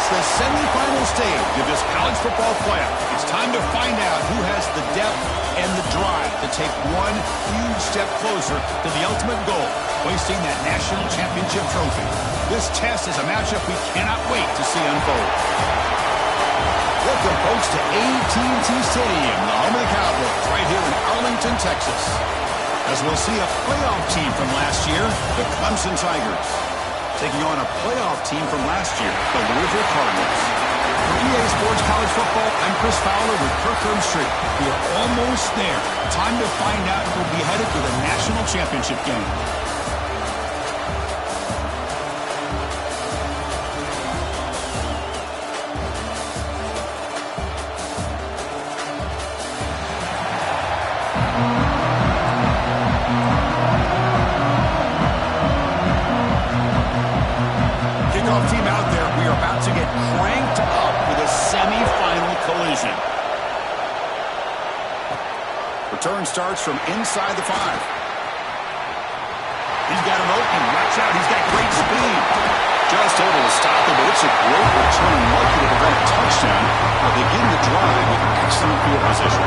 the semifinal stage of this college football playoff. It's time to find out who has the depth and the drive to take one huge step closer to the ultimate goal, hoisting that national championship trophy. This test is a matchup we cannot wait to see unfold. Welcome, folks, to AT&T Stadium, the home of the Cowboys, right here in Arlington, Texas. As we'll see a playoff team from last year, the Clemson Tigers, taking on a playoff team from last year, the Louisville Cardinals. For EA Sports College Football, I'm Chris Fowler with Kirk Street. We are almost there. Time to find out who will be headed to the national championship game. Team out there, we are about to get cranked up with a semi-final collision. Return starts from inside the 5. He's got him open. Watch out, he's got great speed. Just able to stop it, but it's a great return, likely to prevent a touchdown. But they begin the drive with excellent field position.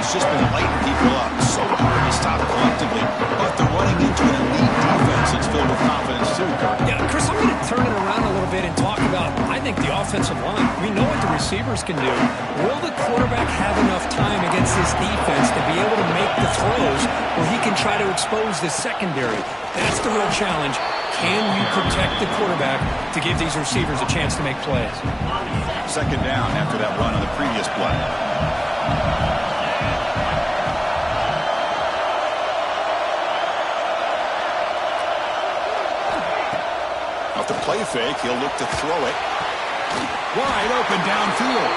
Just been lighting people up. So hard to stop collectively. But they're running into an elite defense that's filled with confidence too, Kirk. Yeah, Chris, I'm going to turn it around a little bit and talk about, I think, the offensive line. We know what the receivers can do. Will the quarterback have enough time against this defense to be able to make the throws where he can try to expose the secondary? That's the real challenge. Can you protect the quarterback to give these receivers a chance to make plays? Second down after that run on the previous play. Off the play fake, he'll look to throw it. Wide open downfield.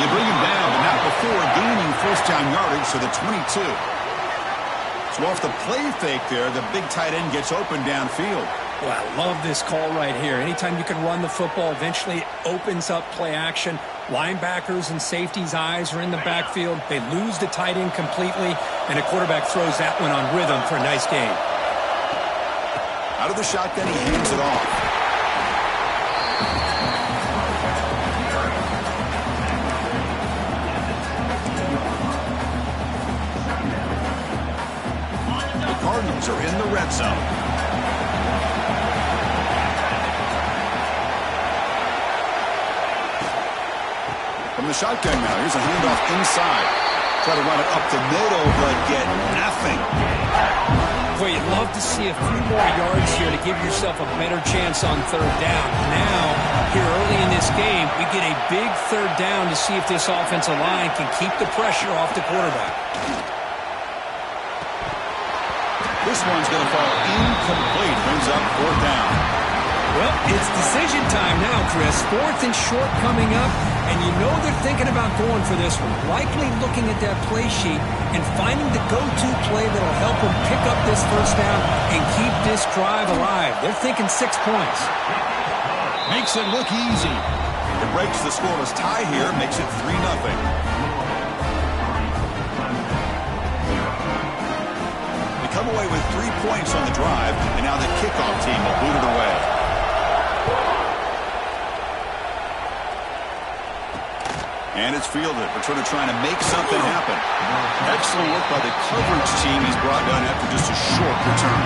You bring him down, but not before gaining first down yardage to the 22. So off the play fake there, the big tight end gets open downfield. Well, I love this call right here. Anytime you can run the football, eventually it opens up play action. Linebackers and safeties' eyes are in the backfield. They lose the tight end completely, and a quarterback throws that one on rhythm for a nice gain. Out of the shotgun, he hands it off. The Cardinals are in the red zone. From the shotgun now, here's a handoff inside. Try to run it up the middle, but get nothing. Boy, you'd love to see a few more yards here to give yourself a better chance on third down. Now, here early in this game, we get a big third down to see if this offensive line can keep the pressure off the quarterback. This one's going to fall incomplete. Brings up fourth down. Well, it's decision time now, Chris. Fourth and short coming up, and you know they're thinking about going for this one. Likely looking at that play sheet and finding the go-to play that'll help them pick up this first down and keep this drive alive. They're thinking 6 points. Makes it look easy. It breaks the scoreless tie here, makes it 3-0. They come away with 3 points on the drive, and now the kickoff team will boot it away. And it's fielded. Returner trying to make something happen. Excellent work by the coverage team. He's brought down after just a short return.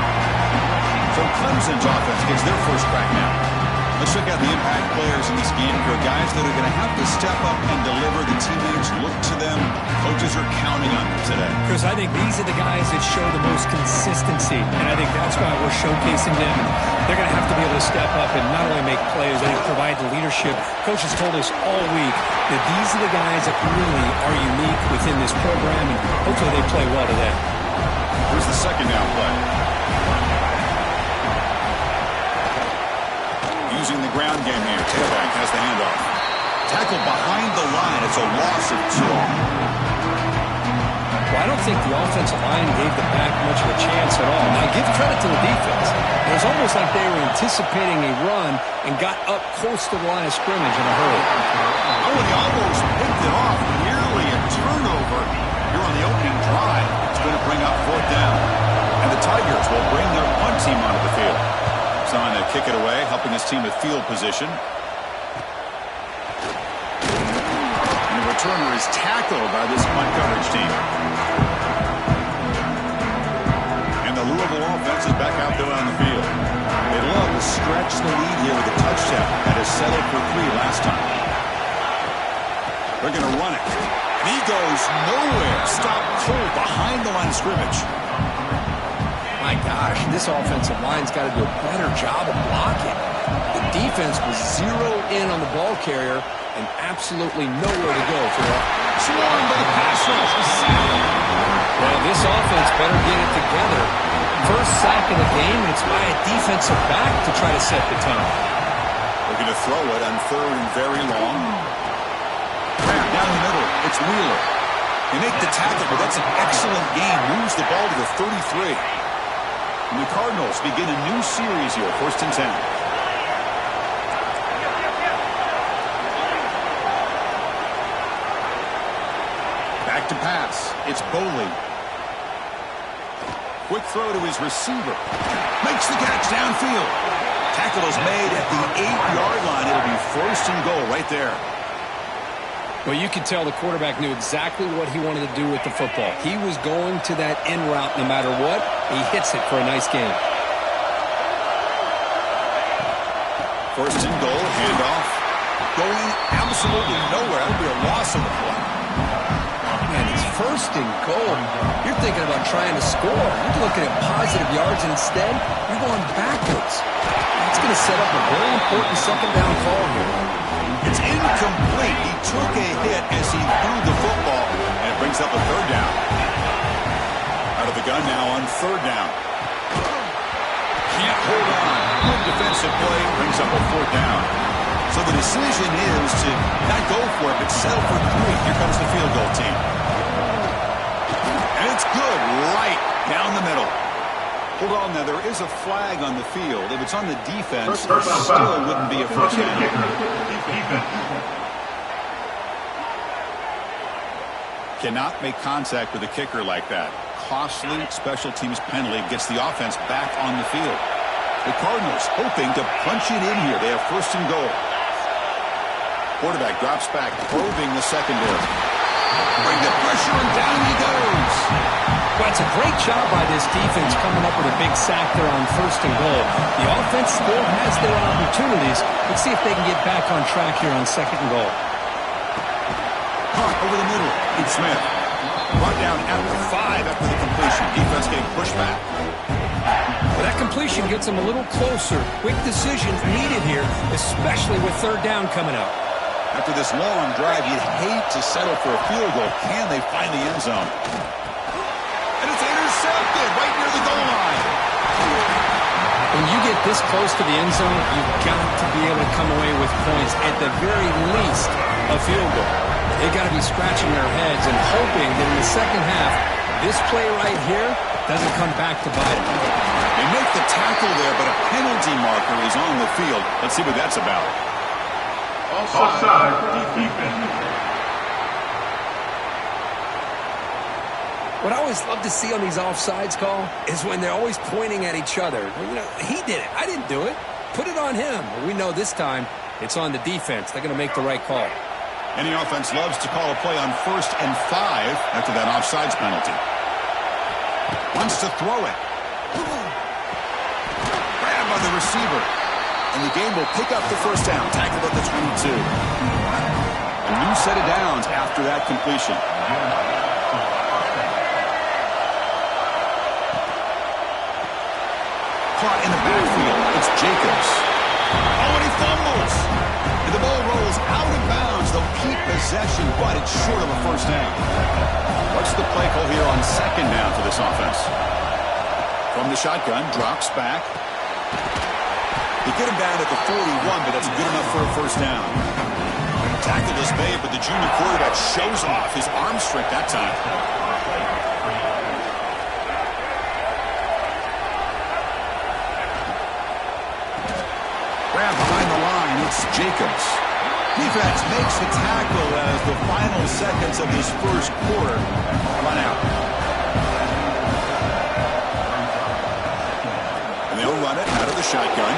So Clemson's offense gets their first crack now. Let's check out the impact players in this game. For guys that are going to have to step up and deliver. The teammates look to them. Coaches are counting on them today. Chris, I think these are the guys that show the most consistency, and I think that's why we're showcasing them. They're going to have to be able to step up and not only make plays, I think provide the leadership. Coach has told us all week that these are the guys that really are unique within this program, and hopefully they play well today. Here's the second down play. Using the ground game here. Tailback has the handoff. Tackle behind the line. It's a loss of 2. Well, I don't think the offensive line gave the back much of a chance at all. Now, give credit to the defense. It was almost like they were anticipating a run and got up close to the line of scrimmage in a hurry. Oh, he almost picked it off. Nearly a turnover here on the opening drive. It's going to bring up 4th down. And the Tigers will bring their punt team onto the field. It's on to kick it away, helping his team with field position. And the returner is tackled by this punt coverage team. And the Louisville offense is back out there on the field. They love to stretch the lead here with a touchdown that is settled for 3 last time. They're going to run it. And he goes nowhere. Stopped cold behind the line of scrimmage. My gosh, this offensive line's got to do a better job of blocking. The defense was zeroed in on the ball carrier and absolutely nowhere to go for that. Swarmed by the pass rush. Well, this offense better get it together. First sack of the game, and it's by a defensive back to try to set the tone. They're going to throw it on 3rd and very long. Down the middle, it's Wheeler. They make the tackle, but that's an excellent game. Moves the ball to the 33. And the Cardinals begin a new series here, 1st and 10. Back to pass. It's Boley. Quick throw to his receiver. Makes the catch downfield. Tackle is made at the 8-yard line. It'll be 1st and goal right there. Well, you could tell the quarterback knew exactly what he wanted to do with the football. He was going to that end route no matter what. He hits it for a nice game. 1st and goal, handoff. Going absolutely nowhere. That'll be a loss of the play. Man, it's 1st and goal. You're thinking about trying to score. You're looking at positive yards, and instead, you're going backwards. That's going to set up a very important 2nd down call here. It's incomplete. He took a hit as he threw the football, and it brings up a 3rd down. Out of the gun now on 3rd down. Can't hold on. Good defensive play brings up a 4th down. So the decision is to not go for it, but settle for 3. Here comes the field goal team. And it's good right down the middle. Hold on now, there is a flag on the field. If it's on the defense, it still wouldn't be a 1st down. Cannot make contact with a kicker like that. Costly special teams penalty gets the offense back on the field. The Cardinals hoping to punch it in here. They have 1st and goal. Quarterback drops back, probing the secondary. Bring the pressure, and down he goes. Well, it's a great job by this defense coming up with a big sack there on 1st and goal. The offense still has their opportunities. Let's see if they can get back on track here on 2nd and goal. Caught over the middle. It's Smith. Brought down at the 5 after the completion. Defense getting pushed back. Well, that completion gets them a little closer. Quick decisions needed here, especially with 3rd down coming up. After this long drive, you'd hate to settle for a field goal. Can they find the end zone? And it's intercepted right near the goal line. When you get this close to the end zone, you've got to be able to come away with points, at the very least a field goal. They've got to be scratching their heads and hoping that in the 2nd half, this play right here doesn't come back to bite them. They make the tackle there, but a penalty marker is on the field. Let's see what that's about. Offside, defense. What I always love to see on these offsides call is when they're always pointing at each other. You know, he did it. I didn't do it. Put it on him. Well, we know this time it's on the defense. They're going to make the right call. Any offense loves to call a play on 1st and 5 after that offsides penalty. Wants to throw it. Grabbed by the receiver. And the game will pick up the 1st down. Tackled at the 22. A new set of downs after that completion. Caught in the backfield. It's Jacobs. Oh, and he fumbles. And the ball rolls out of bounds. They'll keep possession, but it's short of a 1st down. What's the play call here on 2nd down for this offense? From the shotgun, drops back. They get him down at the 41, but that's good enough for a 1st down. Tackle is made, but the junior quarterback shows off his arm strength that time. It's Jacobs. Defense makes the tackle as the final seconds of this first quarter run out. And they'll run it out of the shotgun.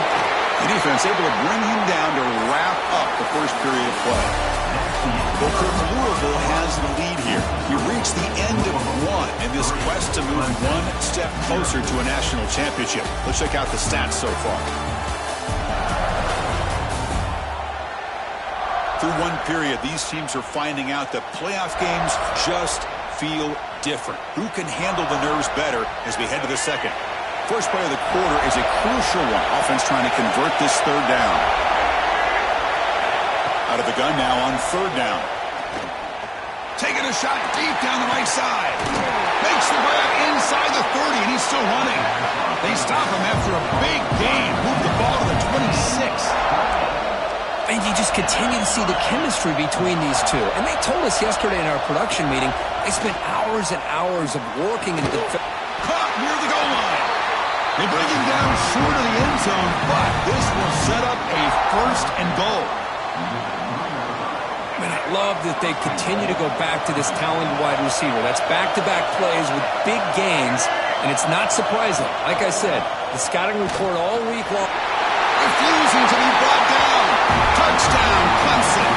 The defense able to bring him down to wrap up the first period of play. Booker Louisville has the lead here. He reached the end of one in this quest to move one step closer to a national championship. Let's check out the stats so far. Through one period, these teams are finding out that playoff games just feel different. Who can handle the nerves better as we head to the second? First play of the quarter is a crucial one. Offense trying to convert this third down. Out of the gun now on third down. Taking a shot deep down the right side. Makes the grab inside the 30, and he's still running. They stop him after a big gain. Move the ball to the 26. And you just continue to see the chemistry between these two. And they told us yesterday in our production meeting, they spent hours and hours of working in the caught near the goal line. They bring him down short of the end zone, but this will set up a first and goal. And I love that they continue to go back to this talented wide receiver. That's back-to-back plays with big gains, and it's not surprising. Like I said, the scouting report all week long. Refusing to be brought down. Touchdown, Clemson.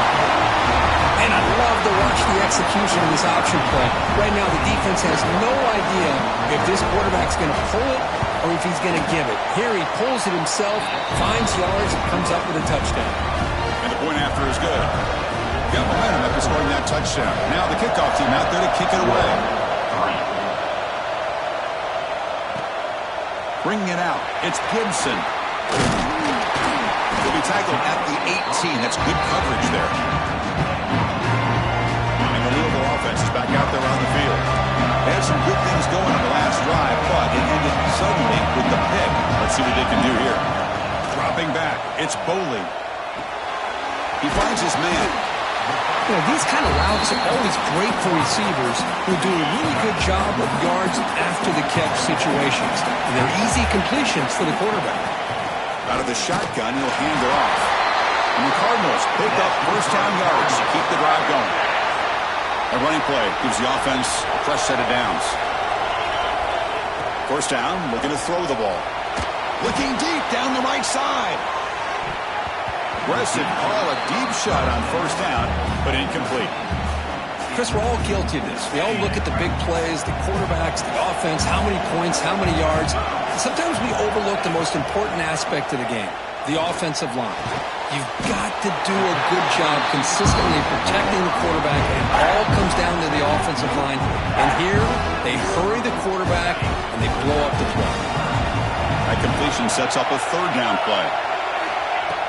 And I love to watch the execution of this option play. Right now, the defense has no idea if this quarterback's going to pull it or if he's going to give it. Here he pulls it himself, finds yards, and comes up with a touchdown. And the point after is good. Got momentum after scoring that touchdown. Now the kickoff team out there to kick it away. Bringing it out. It's Gibson. He'll be tackled at the 18. That's good coverage there. And the Louisville offense is back out there on the field. They had some good things going on the last drive, but it ended suddenly with the pick. Let's see what they can do here. Dropping back. It's Boley. He finds his man. You know, these kind of routes are always great for receivers who do a really good job of yards after the catch situations. And they're easy completions for the quarterback. Out of the shotgun, he'll hand it off. And the Cardinals pick up first down yards to keep the drive going. A running play gives the offense a fresh set of downs. First down, looking to throw the ball. Looking deep down the right side. Aggressive call, a deep shot on first down, but incomplete. Chris, we're all guilty of this. We all look at the big plays, the quarterbacks, the offense, how many points, how many yards. Sometimes we overlook the most important aspect of the game, the offensive line. You've got to do a good job consistently protecting the quarterback, and it all comes down to the offensive line. And here, they hurry the quarterback, and they blow up the play. That completion sets up a third down play.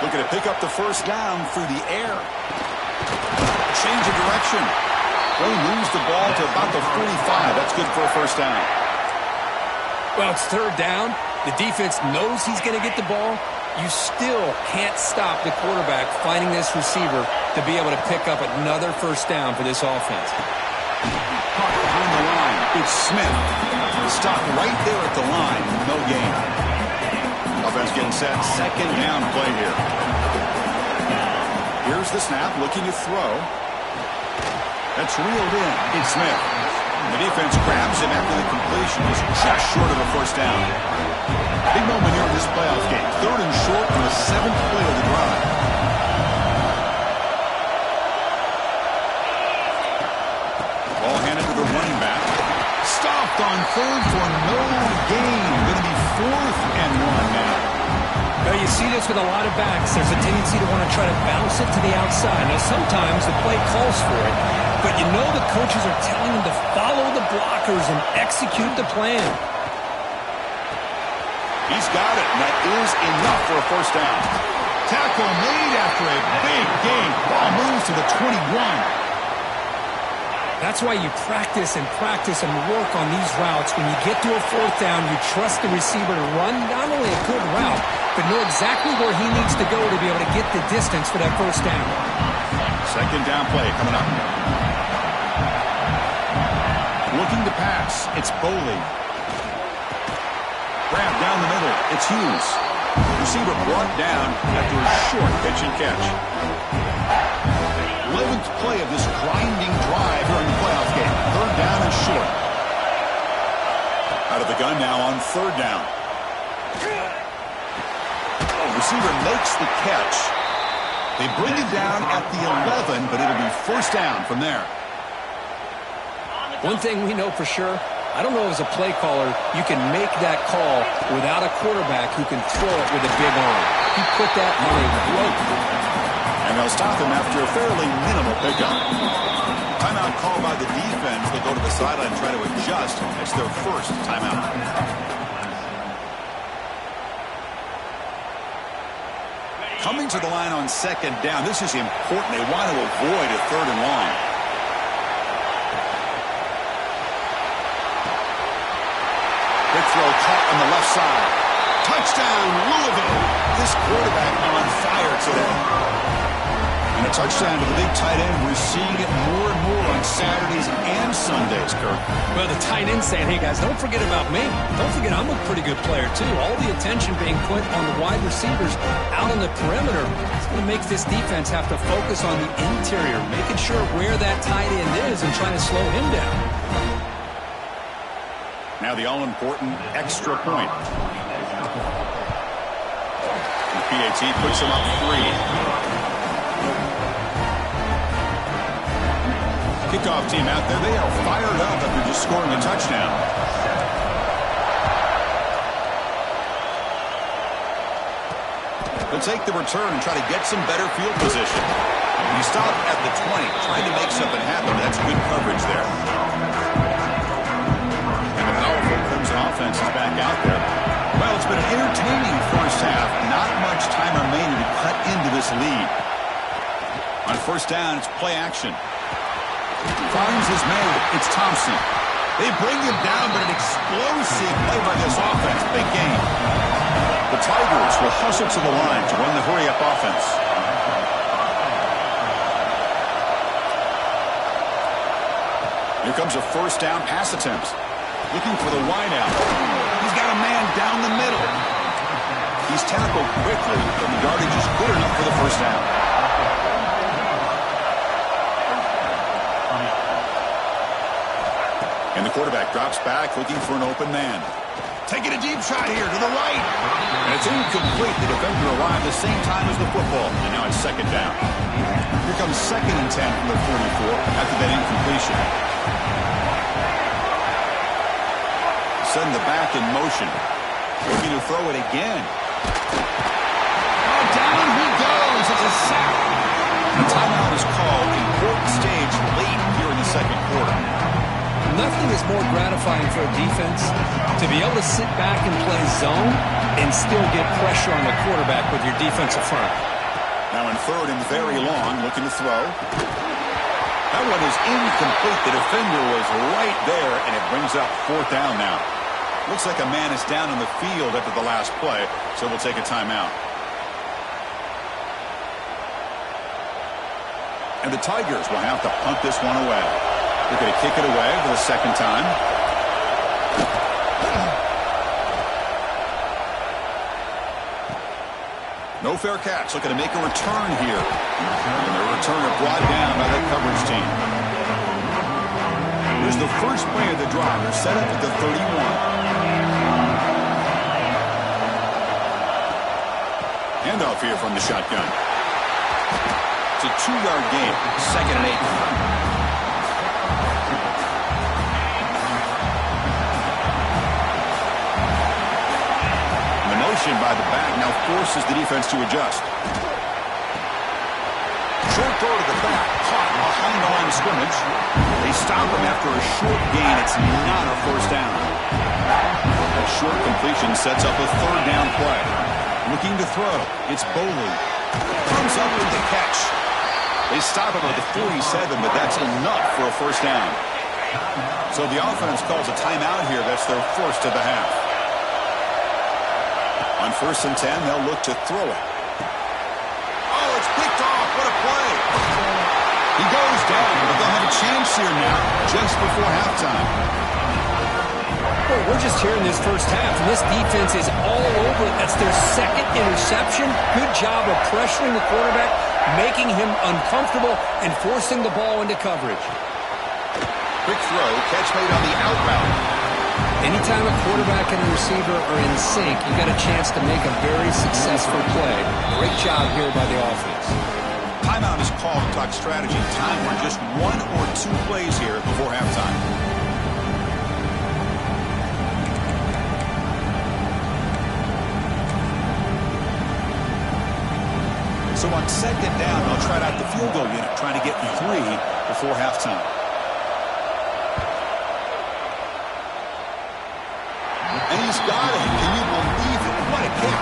Looking to pick up the first down through the air. Change of direction. They moves the ball to about the 45. That's good for a first down. Well, it's third down. The defense knows he's going to get the ball. You still can't stop the quarterback finding this receiver to be able to pick up another first down for this offense. Caught behind the line. It's Smith. Stopped right there at the line. No gain. Offense getting set. Second down play here. Here's the snap. Looking to throw. That's reeled in. It's Smith. The defense grabs him after the completion. He's just short of a first down. Big moment here in this playoff game. Third and short on the 7th play of the drive. Ball handed to the running back. Stopped on third for no gain. Going to be 4th and 1 now. Now you see this with a lot of backs. There's a tendency to want to try to bounce it to the outside. Now sometimes the play calls for it, but you know the coaches are telling them to follow the blockers and execute the plan. He's got it, and that is enough for a first down. Tackle made after a big gain. Ball moves to the 21. That's why you practice and work on these routes. When you get to a fourth down, you trust the receiver to run not only a good route, but know exactly where he needs to go to be able to get the distance for that first down. Second down play coming up. Looking to pass. It's Boley. Grab down the middle. It's Hughes. Receiver brought down after a short pitch and catch. 11th play of this grinding drive here in the playoff game. 3rd down and short. Out of the gun now on 3rd down. Receiver makes the catch. They bring it down at the 11, but it'll be 1st down from there. One thing we know for sure, I don't know as a play caller, you can make that call without a quarterback who can throw it with a big arm. He put that on a rope. And they'll stop him after a fairly minimal pickup. Timeout called by the defense. They'll go to the sideline and try to adjust. It's their 1st timeout. Coming to the line on 2nd down. This is important. They want to avoid a 3rd and long. Big throw caught on the left side. Touchdown, Louisville. This quarterback on fire today. And a touchdown to the big tight end. We're seeing it more and more on Saturdays and Sundays, Kirk. Well, the tight end saying, hey, guys, don't forget about me. Don't forget I'm a pretty good player, too. All the attention being put on the wide receivers out on the perimeter. It's going to make this defense have to focus on the interior, making sure where that tight end is and trying to slow him down. Now the all-important extra point. The PAT puts him up 3. Kickoff team out there. They are fired up after just scoring a touchdown. They'll take the return and try to get some better field position. He stopped at the 20, trying to make something happen. That's good coverage there. And the powerful Crimson offense is back out there. Well, it's been an entertaining 1st half. Not much time remaining to cut into this lead. On 1st down, it's play action. Finds his man. It's Thompson. They bring him down, but an explosive play by this offense. Big game. The Tigers will hustle to the line to run the hurry-up offense. Here comes a 1st down pass attempt. Looking for the wideout. He's got a man down the middle. He's tackled quickly, but the yardage is good enough for the 1st down. And the quarterback drops back, looking for an open man. Taking a deep shot here to the right. And it's incomplete. The defender arrived the same time as the football. And now it's 2nd down. Here comes 2nd and 10 from the 44 after that incompletion. Send the back in motion. Looking to throw it again. Oh, down he goes. It's a sack. The timeout is called. Important stage late here in the 2nd quarter. Nothing is more gratifying for a defense to be able to sit back and play zone and still get pressure on the quarterback with your defensive front. Now in 3rd and very long, looking to throw. That one is incomplete. The defender was right there, and it brings up 4th down now. Looks like a man is down on the field after the last play, so we'll take a timeout. And the Tigers will have to punt this one away. They're going to kick it away for the 2nd time. No fair catch. Looking to make a return here. And the returner brought down by the coverage team. Here's the 1st play of the drive. They're set up at the 31. Handoff here from the shotgun. It's a 2-yard gain. 2nd and 8. By the back now forces the defense to adjust. Short throw to the back, caught behind the line of scrimmage. They stop him after a short gain. It's not a 1st down. That short completion sets up a 3rd down play. Looking to throw. It's Bowley. Comes up with the catch. They stop him at the 47, but that's enough for a 1st down. So the offense calls a timeout here. That's their 1st of the half. On 1st and 10, they'll look to throw it. Oh, it's picked off. What a play. He goes down, but they'll have a chance here now just before halftime. Well, we're just here in this first half, and this defense is all over it. That's their second interception. Good job of pressuring the quarterback, making him uncomfortable, and forcing the ball into coverage. Quick throw, catch made on the out route. Anytime a quarterback and a receiver are in sync, you got a chance to make a very successful play. Great job here by the offense. Timeout is called to talk strategy. Time for just 1 or 2 plays here before halftime. So on second down, they'll try out the field goal unit, trying to get 3 before halftime. And he's got it. Can you believe it? What a kick.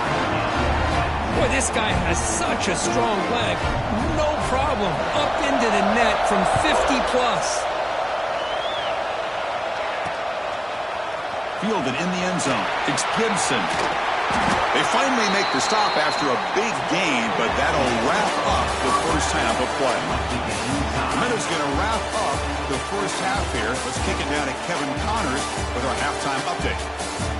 Boy, this guy has such a strong leg. No problem. Up into the net from 50+. Fielded in the end zone. It's Gibson. They finally make the stop after a big gain, but that'll wrap up the first half of play. The Minnows going to wrap up the first half here. Let's kick it down to Kevin Connors with our halftime update.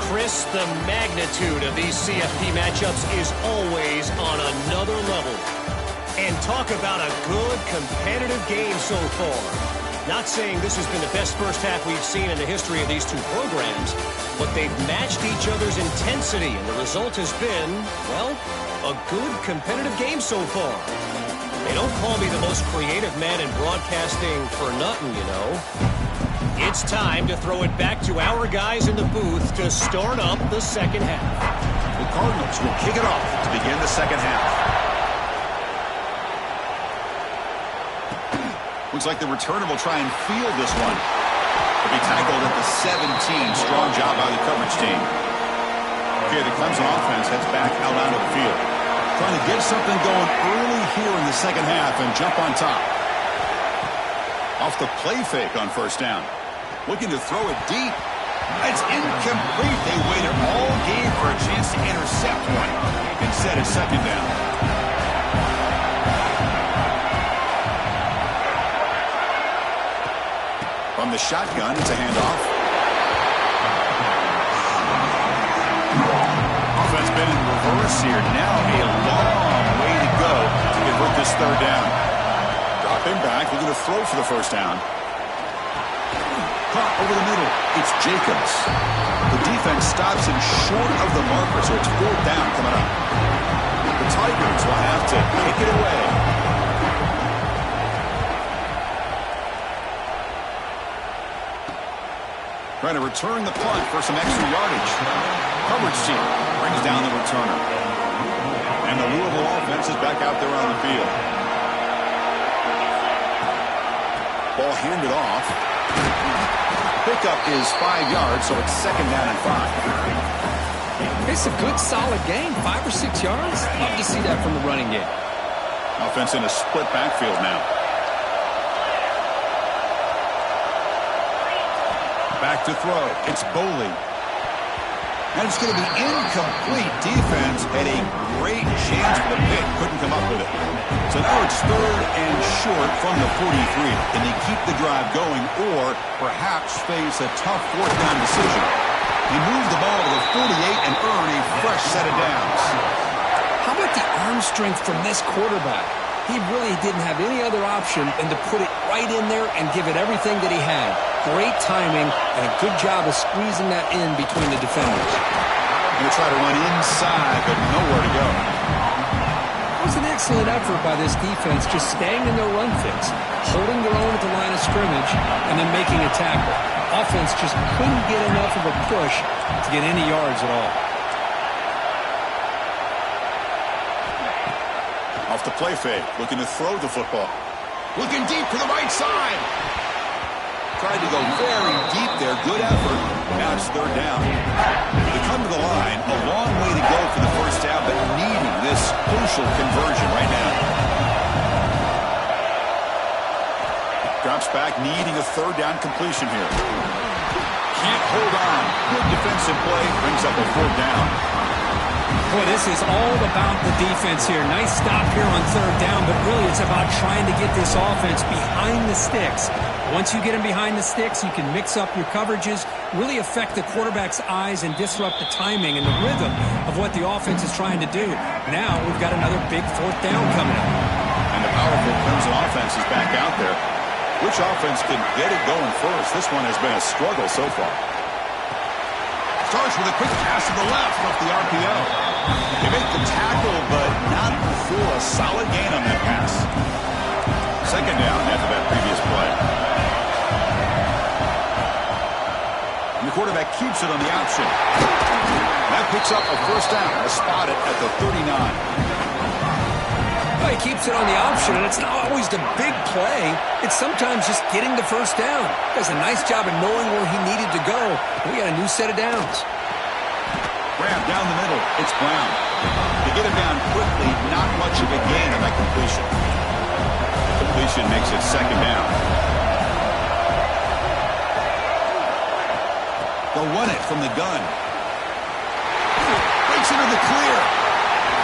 Chris, the magnitude of these CFP matchups is always on another level. And talk about a good competitive game so far. Not saying this has been the best first half we've seen in the history of these two programs, but they've matched each other's intensity, and the result has been, well, a good competitive game so far. They don't call me the most creative man in broadcasting for nothing, you know. It's time to throw it back to our guys in the booth to start up the second half. The Cardinals will kick it off to begin the second half. Looks like the returner will try and field this one. He'll be tackled at the 17. Strong job by the coverage team. Okay, the Clemson offense heads back out onto the field. Trying to get something going early here in the second half and jump on top. Off the play fake on first down. Looking to throw it deep. It's incomplete. They waited all game for a chance to intercept one. Instead, it's second down. From the shotgun, it's a handoff. Offense been in reverse here. Now a long way to go to convert this third down. Dropping back, looking to throw for the first down. Caught over the middle. It's Jacobs. The defense stops him short of the marker, so it's fourth down coming up. The Tigers will have to kick it away. Trying to return the punt for some extra yardage. Coverage team brings down the returner. And the Louisville offense is back out there on the field. Ball handed off. Pickup is 5 yards, so it's second down and 5. It's a good, solid game. 5 or 6 yards. Love to see that from the running game. Offense in a split backfield now. Back to throw. It's Boley. And it's going to be incomplete. Defense had a great chance for the pick. Couldn't come up with it. So now it's third and short from the 43. Can they keep the drive going or perhaps face a tough fourth down decision? He moved the ball to the 48 and earn a fresh set of downs. How about the arm strength from this quarterback? He really didn't have any other option than to put it right in there and give it everything that he had. Great timing and a good job of squeezing that in between the defenders. Going to try to run inside, but nowhere to go. It was an excellent effort by this defense, just staying in their run fits, holding their own at the line of scrimmage, and then making a tackle. Offense just couldn't get enough of a push to get any yards at all. Off the play fake, looking to throw the football. Looking deep to the right side. Tried to go very deep there. Good effort. Now it's third down. They come to the line. A long way to go for the first down, but needing this crucial conversion right now. Drops back, needing a third down completion here. Can't hold on. Good defensive play. Brings up a fourth down. Boy, this is all about the defense here. Nice stop here on third down, but really it's about trying to get this offense behind the sticks Once you get him behind the sticks, you can mix up your coverages, really affect the quarterback's eyes and disrupt the timing and the rhythm of what the offense is trying to do. Now we've got another big fourth down coming up. And the powerful Crimson offense is back out there. Which offense can get it going first? This one has been a struggle so far. Starts with a quick pass to the left off the RPO. They make the tackle, but not before a solid gain on that pass. Second down after that previous play. And the quarterback keeps it on the option. That picks up a first down. Spotted at the 39. Well, he keeps it on the option, and it's not always the big play. It's sometimes just getting the first down. He does a nice job of knowing where he needed to go. We got a new set of downs. Grab down the middle. It's Brown. To get him down quickly, not much of a gain on that completion. Completion makes it second down. They'll run it from the gun. Breaks into the clear.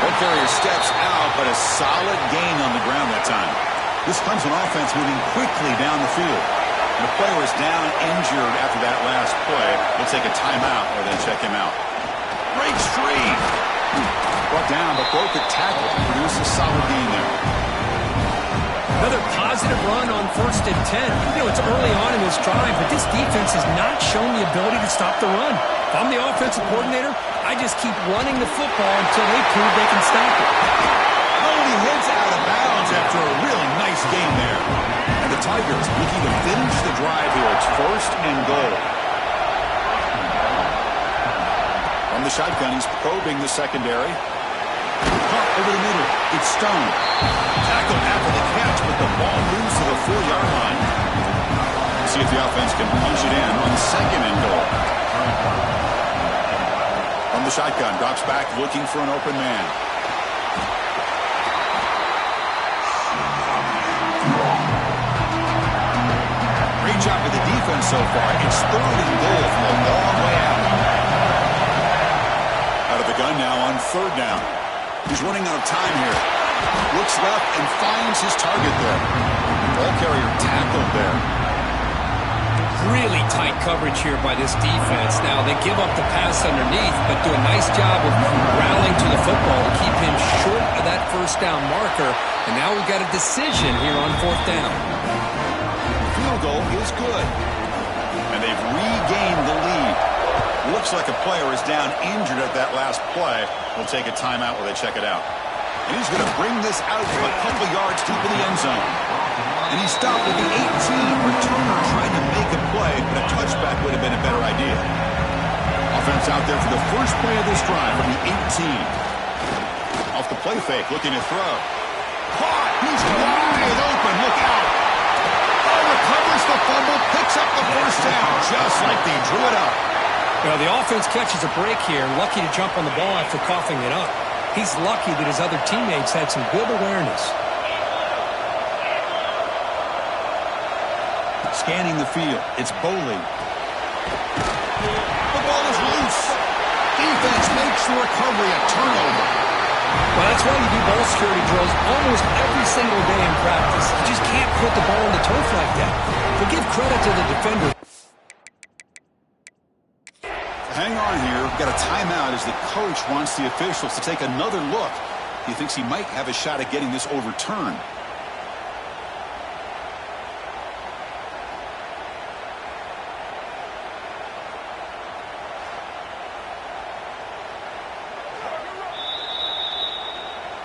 One carrier steps out, but a solid gain on the ground that time. This Clemson offense moving quickly down the field. And the player is down injured after that last play. They'll take a timeout or then check him out. Great streak. Brought down, but broke the tackle to produce a solid gain there. Another positive run on 1st and 10. You know, it's early on in this drive, but this defense has not shown the ability to stop the run. If I'm the offensive coordinator, I just keep running the football until they prove they can stop it. Oh, he heads out of bounds after a really nice game there. And the Tigers looking to finish the drive here. It's 1st and goal. From the shotgun, he's probing the secondary. Caught over the middle. It's Stone. Tackled after the catch, but the ball moves to the 4-yard line. See if the offense can punch it in on 2nd and goal. From the shotgun, drops back looking for an open man. Great job with the defense so far. It's 3rd and goal from a long way out. Out of the gun now on 3rd down. He's running out of time here. Looks left and finds his target there. Ball carrier tackled there. Really tight coverage here by this defense. Now, they give up the pass underneath, but do a nice job of rallying to the football to keep him short of that first down marker. And now we've got a decision here on 4th down. Field goal is good. And they've regained the lead. Looks like a player is down injured at that last play. We'll take a timeout while they check it out. And he's going to bring this out from a couple yards deep in the end zone. And he stopped at the 18. Returner trying to make a play, but a touchback would have been a better idea. Offense out there for the first play of this drive from the 18. Off the play fake, looking to throw. Caught! He's wide open. Look out! Oh, recovers the fumble, picks up the first down, just like they drew it up. Well, the offense catches a break here, lucky to jump on the ball after coughing it up. He's lucky that his other teammates had some good awareness. Scanning the field, it's Bowling. The ball is loose. Defense makes the recovery a turnover. Well, that's why you do ball security drills almost every single day in practice. You just can't put the ball in the turf like that. But give credit to the defender. Hang on here. We've got a timeout as the coach wants the officials to take another look. He thinks he might have a shot at getting this overturned.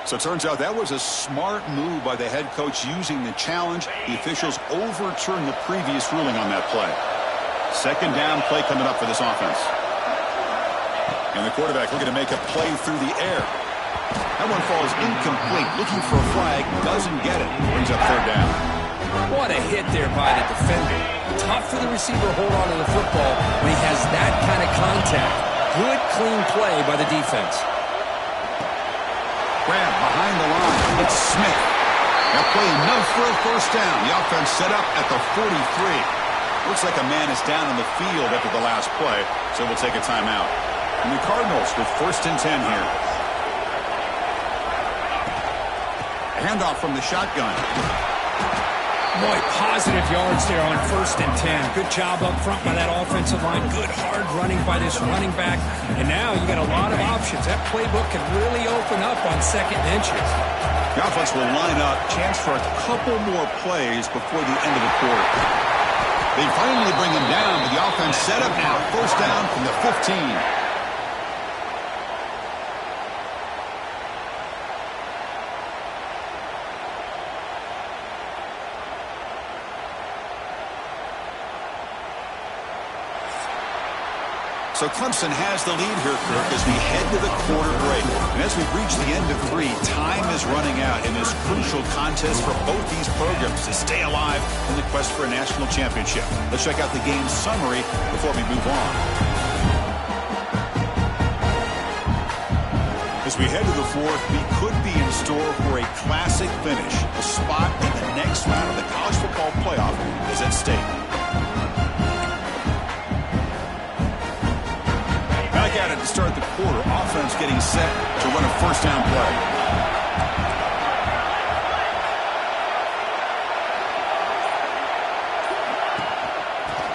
So it turns out that was a smart move by the head coach using the challenge. The officials overturned the previous ruling on that play. Second down play coming up for this offense. And the quarterback looking to make a play through the air. That one falls incomplete. Looking for a flag. Doesn't get it. Brings up 3rd down. What a hit there by the defender. Tough for the receiver to hold on to the football when he has that kind of contact. Good, clean play by the defense. Grab behind the line. It's Smith. That play enough for a first down. The offense set up at the 43. Looks like a man is down on the field after the last play, so we'll take a timeout. And the Cardinals with 1st and 10 here. A handoff from the shotgun. Boy, positive yards there on 1st and 10. Good job up front by that offensive line. Good hard running by this running back. And now you got a lot of options. That playbook can really open up on 2nd and inches. The offense will line up. Chance for a couple more plays before the end of the quarter. They finally bring him down, but the offense set up now. 1st down from the 15. So Clemson has the lead here, Kirk, as we head to the quarter break. And as we reach the end of 3, time is running out in this crucial contest for both these programs to stay alive in the quest for a national championship. Let's check out the game summary before we move on. As we head to the 4th, we could be in store for a classic finish. A spot in the next round of the college football playoff is at stake. At it to start the quarter. Offense getting set to run a 1st down play.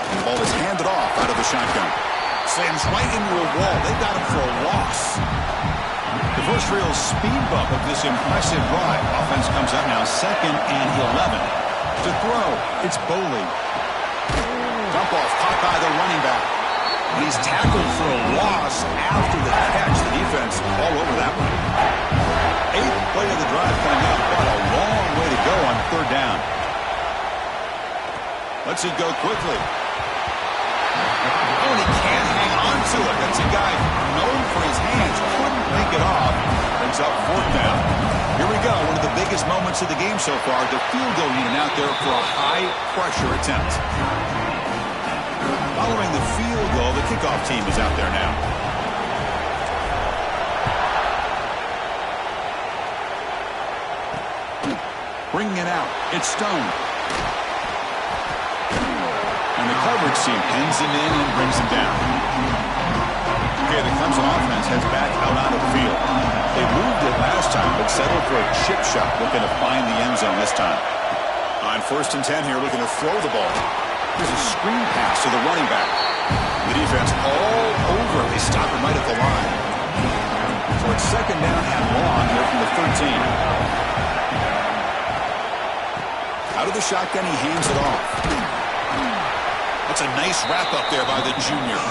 The ball is handed off out of the shotgun. Slams right into a wall. They got him for a loss. The first real speed bump of this impressive drive. Offense comes up now 2nd and 11. To throw, it's Boley. Dump off caught by the running back. He's tackled for a loss after the catch. The defense all over that one. 8th play of the drive coming up. What a long way to go on 3rd down. Let's it go quickly. Oh, and he can't hang on to it. That's a guy known for his hands. Couldn't pick it off. Brings up 4th down. Here we go. One of the biggest moments of the game so far. The field goal unit out there for a high-pressure attempt. Following the field goal, the kickoff team is out there now. Bringing it out. It's Stone. And the coverage team pins him in and brings him down. Okay, the Clemson offense heads back out of the field. They moved it last time, but settled for a chip shot, looking to find the end zone this time. On 1st and 10 here, looking to throw the ball. Here's a screen pass to the running back. The defense all over. They stop him right at the line. So it's 2nd down and long here from the 13. Out of the shotgun, he hands it off. That's a nice wrap up there by the junior.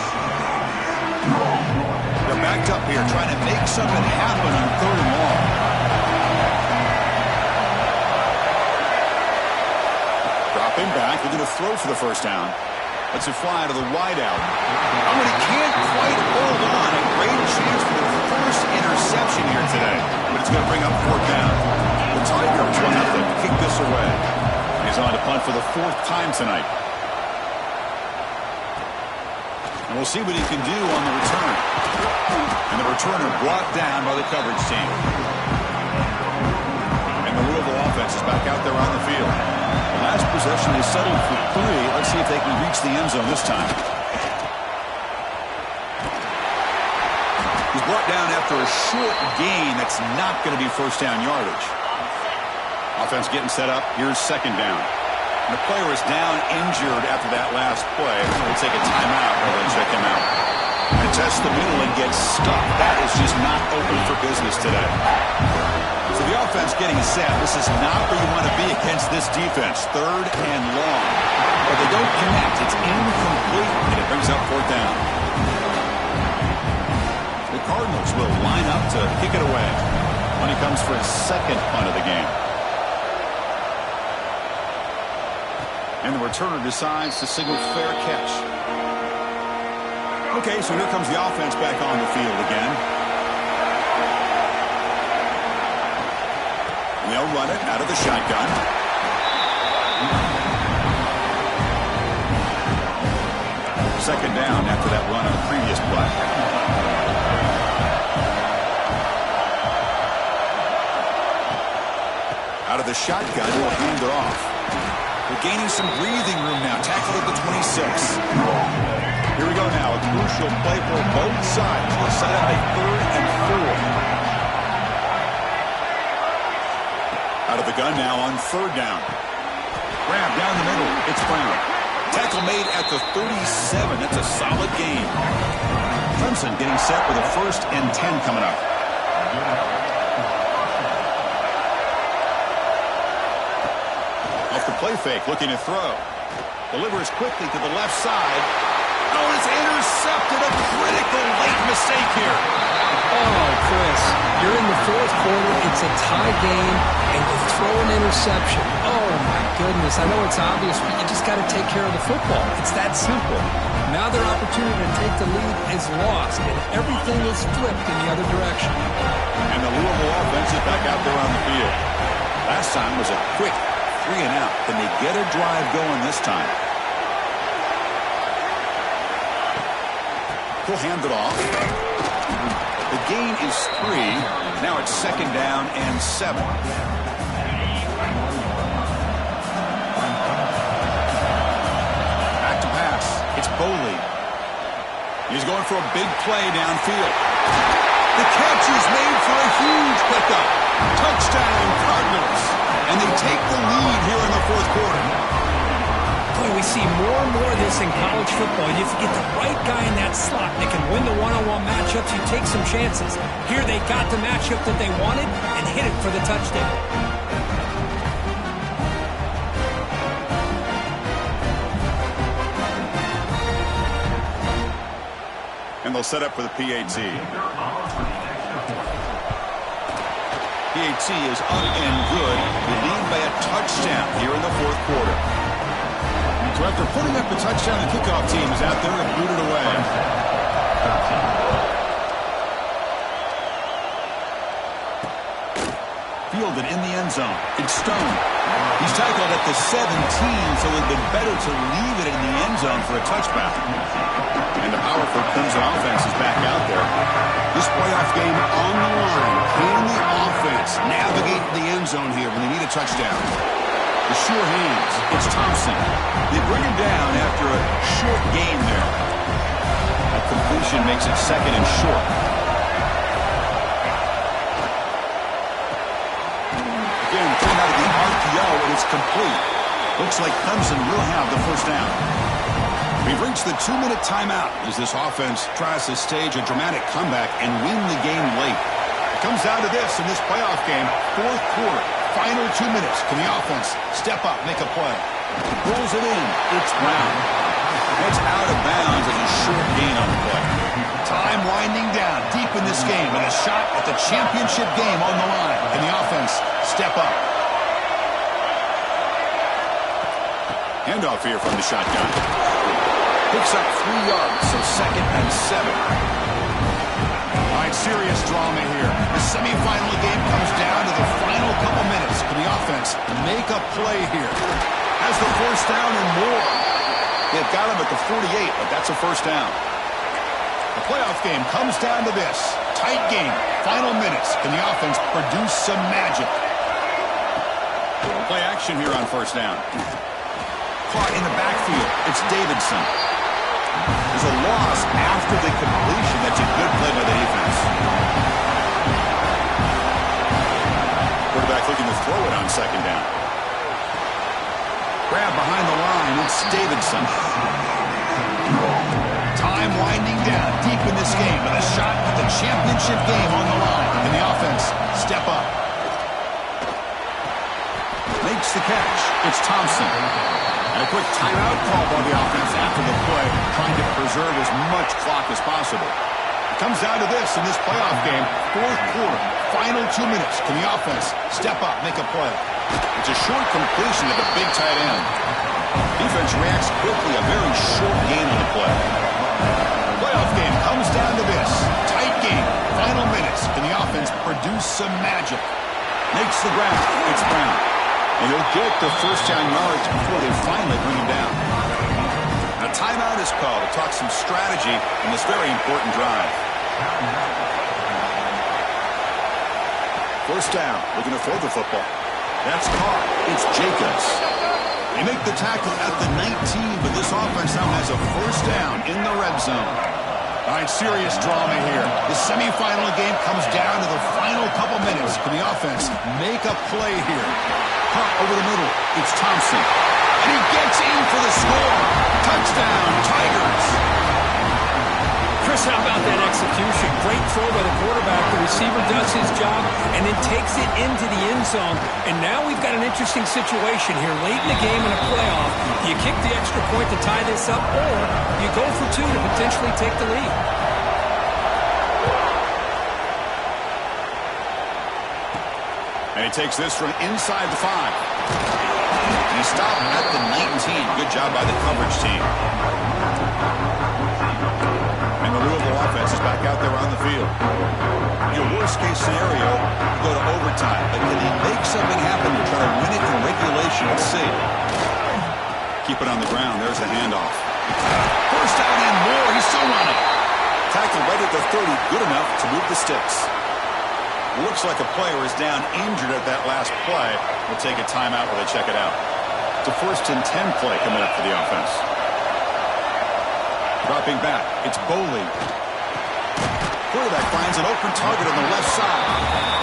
They're backed up here trying to make something happen on 3rd and long. Dropping back, they're going to throw for the 1st down. Lets it fly to the wideout. Oh, and he can't quite hold on. A great chance for the first interception here today. But it's going to bring up 4th down. The Tigers will have to kick this away. He's on to punt for the 4th time tonight. And we'll see what he can do on the return. And the returner brought down by the coverage team. And the Louisville offense is back out there on the field. The last possession is settled for 3. Let's see if they can reach the end zone this time. He's brought down after a short gain. That's not going to be 1st down yardage. Offense getting set up. Here's 2nd down. And the player is down injured after that last play. We'll take a timeout rather than check him out. And test the middle and get stuck. That is just not open for business today. So the offense getting set. This is not where you want to be against this defense. 3rd and long. But they don't connect. It's incomplete. And it brings up 4th down. The Cardinals will line up to kick it away. When he comes for his 2nd punt of the game. And the returner decides to signal fair catch. Okay, so here comes the offense back on the field again. And they'll run it out of the shotgun. Second down after that run on the previous play. Out of the shotgun, will hand it off. We're gaining some breathing room now. Tackled at the 26. Here we go now. A crucial play for both sides. We'll set up a 3rd and 4. Out of the gun now on 3rd down. Grab down the middle. It's Brown. Tackle made at the 37. That's a solid gain. Clemson getting set with a 1st and 10 coming up. Off the play fake, looking to throw. Delivers quickly to the left side. Oh, it's intercepted. A critical late mistake here. Oh, Chris, you're in the 4th quarter. It's a tie game, and you throw an interception. Oh, my goodness. I know it's obvious, but you just got to take care of the football. It's that simple. Now their opportunity to take the lead is lost, and everything is flipped in the other direction. And the Louisville offense is back out there on the field. Last time was a quick 3 and out. Can they get a drive going this time? He'll hand it off. The gain is 3. Now it's 2nd down and 7. Back to pass. It's Boley. He's going for a big play downfield. The catch is made for a huge pickup. Touchdown, Cardinals. And they take the lead here in the 4th quarter. Boy, we see more and more of this in college football. If you get the right guy in that slot that can win the one-on-one matchups, you take some chances. Here they got the matchup that they wanted and hit it for the touchdown. And they'll set up for the PAT. PAT is up and good. They lead by a touchdown here in the 4th quarter. So after putting up the touchdown, the kickoff team is out there and booted away. Fielded in the end zone. It's Stone. He's tackled at the 17, so it would have been better to leave it in the end zone for a touchback. And the powerful Clemson offense is back out there. This playoff game on the line. Can the offense navigate the end zone here when they need a touchdown? The sure hands. It's Thompson. They bring him down after a short gain there. That completion makes it 2nd and short. Again, came out of the RPO, and it's complete. Looks like Clemson will have the 1st down. We've reached the 2-minute timeout as this offense tries to stage a dramatic comeback and win the game late. It comes down to this in this playoff game, 4th quarter. Final 2 minutes. Can the offense step up, make a play? Rolls it in. It's Brown. That's out of bounds as a short gain on the play. Time winding down deep in this game and a shot at the championship game on the line. Can the offense step up? Handoff here from the shotgun. Picks up 3 yards, so 2nd and 7. All right, serious drama here. The semifinal game comes down to the final couple minutes. Can the offense make a play here? Has the 1st down and more. They've got him at the 48, but that's a 1st down. The playoff game comes down to this. Tight game, final minutes. Can the offense produce some magic? Play action here on 1st down. Caught in the backfield. It's Davidson. There's a loss after the completion. That's a good play by the defense. Quarterback looking to throw it on 2nd down. Grab behind the line. It's Davidson. Time winding down deep in this game with a shot at the championship game on the line. Can the offense step up? Makes the catch. It's Thompson. And a quick timeout call by the offense after the play, trying to preserve as much clock as possible. It comes down to this in this playoff game, 4th quarter, final 2 minutes. Can the offense step up, make a play? It's a short completion to the big tight end. Defense reacts quickly, a very short gain on the play. The playoff game comes down to this. Tight game, final minutes. Can the offense produce some magic? Makes the grab. It's Brown. And he'll get the 1st down yards before they finally bring him down. A timeout is called to talk some strategy in this very important drive. 1st down, looking to throw the football. That's caught. It's Jacobs. They make the tackle at the 19, but this offense now has a 1st down in the red zone. All right, serious drama here. The semifinal game comes down to the final couple minutes. Can the offense make a play here? punt over the middle. It's Thompson. And he gets in for the score. Touchdown, Tigers. Chris, how about that execution? Great throw by the quarterback. The receiver does his job and then takes it into the end zone. And now we've got an interesting situation here. Late in the game in a playoff, you kick the extra point to tie this up, or you go for two to potentially take the lead. And he takes this from inside the 5. And he stopped at the 19. Good job by the coverage team. And the Louisville offense is back out there on the field. Your worst-case scenario, you go to overtime. But can he make something happen to try to win it in regulation? Let's see. Keep it on the ground. There's the handoff. First down and more. He's still running. Tackle right at the 30. Good enough to move the sticks. Looks like a player is down injured at that last play. We'll take a timeout while they check it out. It's a 1st and 10 play coming up for the offense. Dropping back, it's Boley. Quarterback finds an open target on the left side.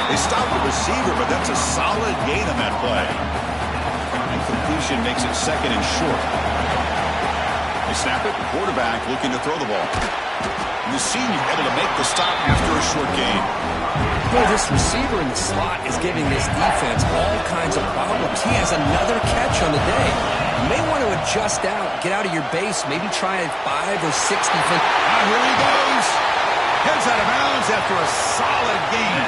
They stop the receiver, but that's a solid gain on that play. And completion makes it 2nd and short. They snap it, quarterback looking to throw the ball. And the senior able to make the stop after a short gain. Boy, this receiver in the slot is giving this defense all kinds of problems. He has another catch on the day. You may want to adjust out, get out of your base, maybe try a 5 or 6 defense. Here he goes. Heads out of bounds after a solid gain.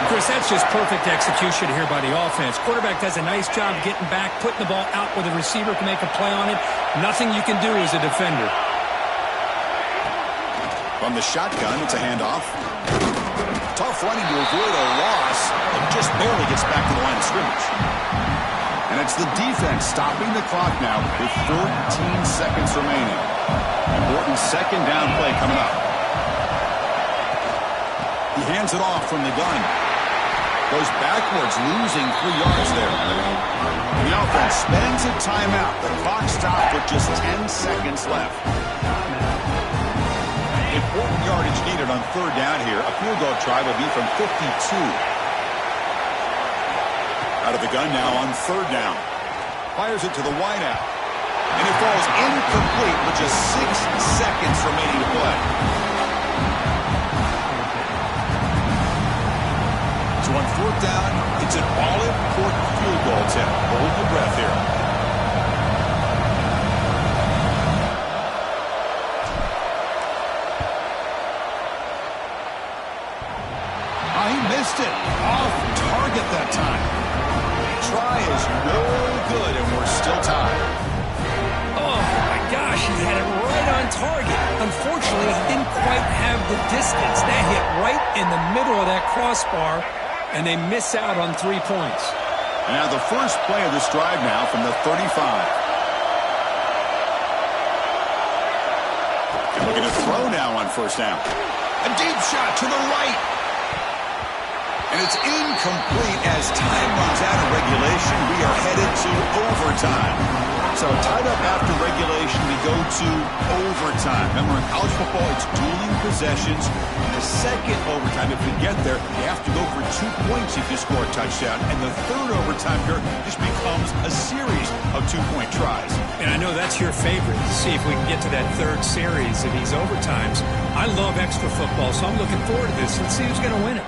Chris, that's just perfect execution here by the offense. Quarterback does a nice job getting back, putting the ball out where the receiver can make a play on it. Nothing you can do as a defender. From the shotgun, it's a handoff. Tough running to avoid a loss, and just barely gets back to the line of scrimmage. And it's the defense stopping the clock now with 14 seconds remaining. Important 2nd down play coming up. He hands it off from the gun. Goes backwards, losing 3 yards there. The offense spends a timeout. The clock stopped with just 10 seconds left. Important yardage needed on 3rd down here. A field goal try will be from 52. Out of the gun now on 3rd down. Fires it to the wideout. And it falls incomplete with just 6 seconds remaining to play. So on 4th down, it's an all-important field goal attempt. Hold your breath here. He missed it. Off target that time. Try is no good, and we're still tied. Oh, my gosh, he had it right on target. Unfortunately, he didn't quite have the distance. That hit right in the middle of that crossbar, and they miss out on 3 points. And now the first play of this drive now from the 35. And looking to throw now on 1st down. A deep shot to the right. And it's incomplete as time runs out of regulation. We are headed to overtime. So tied up after regulation, we go to overtime. Remember, in college football, it's dueling possessions. The 2nd overtime, if we get there, you have to go for 2 points if you score a touchdown. And the 3rd overtime here just becomes a series of 2-point tries. And I know that's your favorite, to see if we can get to that 3rd series of these overtimes. I love extra football, so I'm looking forward to this. Let's see who's going to win it.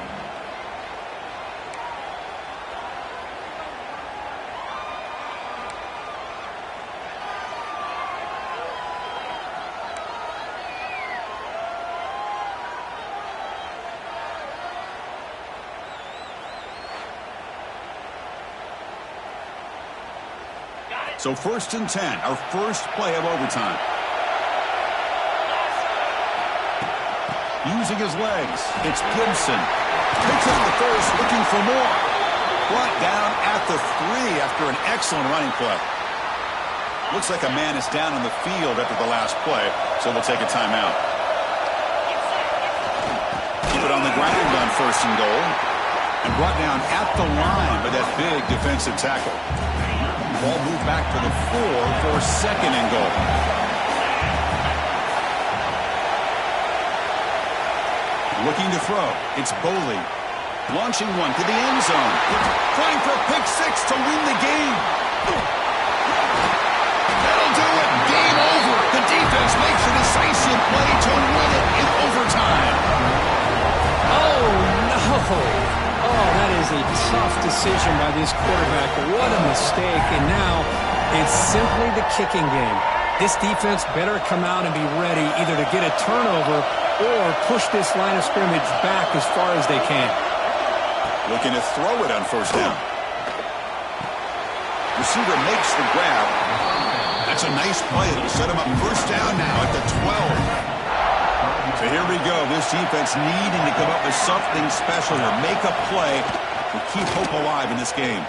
So 1st and 10, our first play of overtime. Using his legs, it's Gibson. Takes it the first, looking for more. Brought down at the 3 after an excellent running play. Looks like a man is down on the field after the last play, so we'll take a timeout. Keep it on the ground on 1st and goal. And brought down at the line by that big defensive tackle. Ball moved back to the 4 for 2nd and goal. Looking to throw. It's Boley. Launching one to the end zone. Trying for a pick six to win the game. That'll do it. Game over. The defense makes a decisive play to win it in overtime. Oh, no. Oh, that is a tough decision by this quarterback. What a mistake. And now it's simply the kicking game. This defense better come out and be ready either to get a turnover or push this line of scrimmage back as far as they can. Looking to throw it on first down. Receiver makes the grab. That's a nice play. It'll set him up first down now at the 12. So here we go. This defense needing to come up with something special here. Make a play to keep hope alive in this game.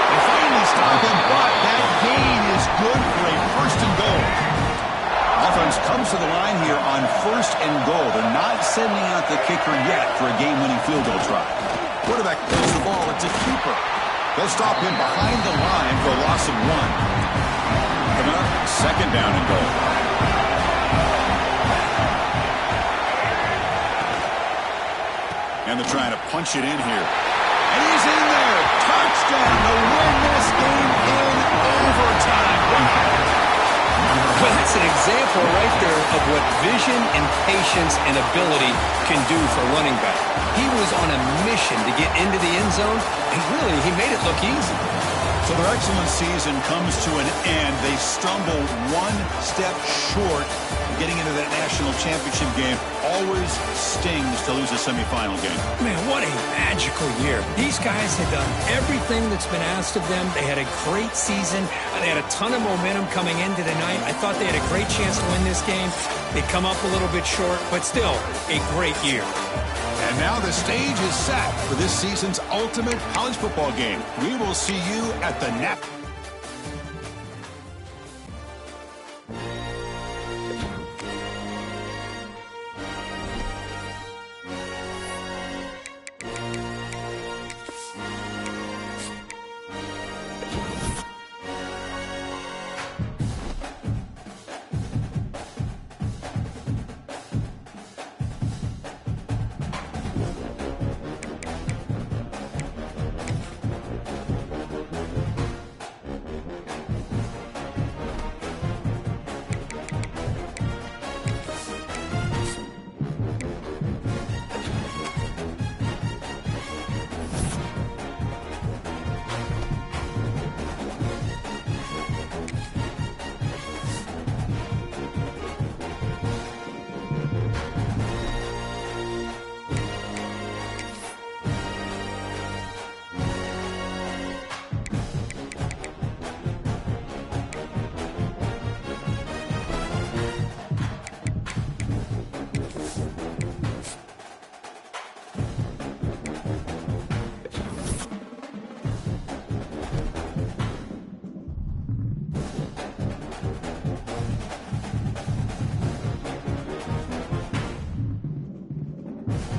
They finally stop him, but that gain is good for a first and goal. Offense comes to the line here on first and goal. They're not sending out the kicker yet for a game-winning field goal try. Quarterback throws the ball. It's a keeper. They'll stop him behind the line for a loss of 1. Coming up, second down and goal. And they're trying to punch it in here. And he's in there. Touchdown to win this game in overtime. Wow. Well, that's an example right there of what vision and patience and ability can do for a running back. He was on a mission to get into the end zone, and really, he made it look easy. So their excellent season comes to an end. They stumble one step short of getting into that national championship game. Always stings to lose a semifinal game. Man, what a magical year. These guys had done everything that's been asked of them. They had a great season. They had a ton of momentum coming into tonight. I thought they had a great chance to win this game. They come up a little bit short, but still a great year. And now the stage is set for this season's ultimate college football game. We will see you at the net.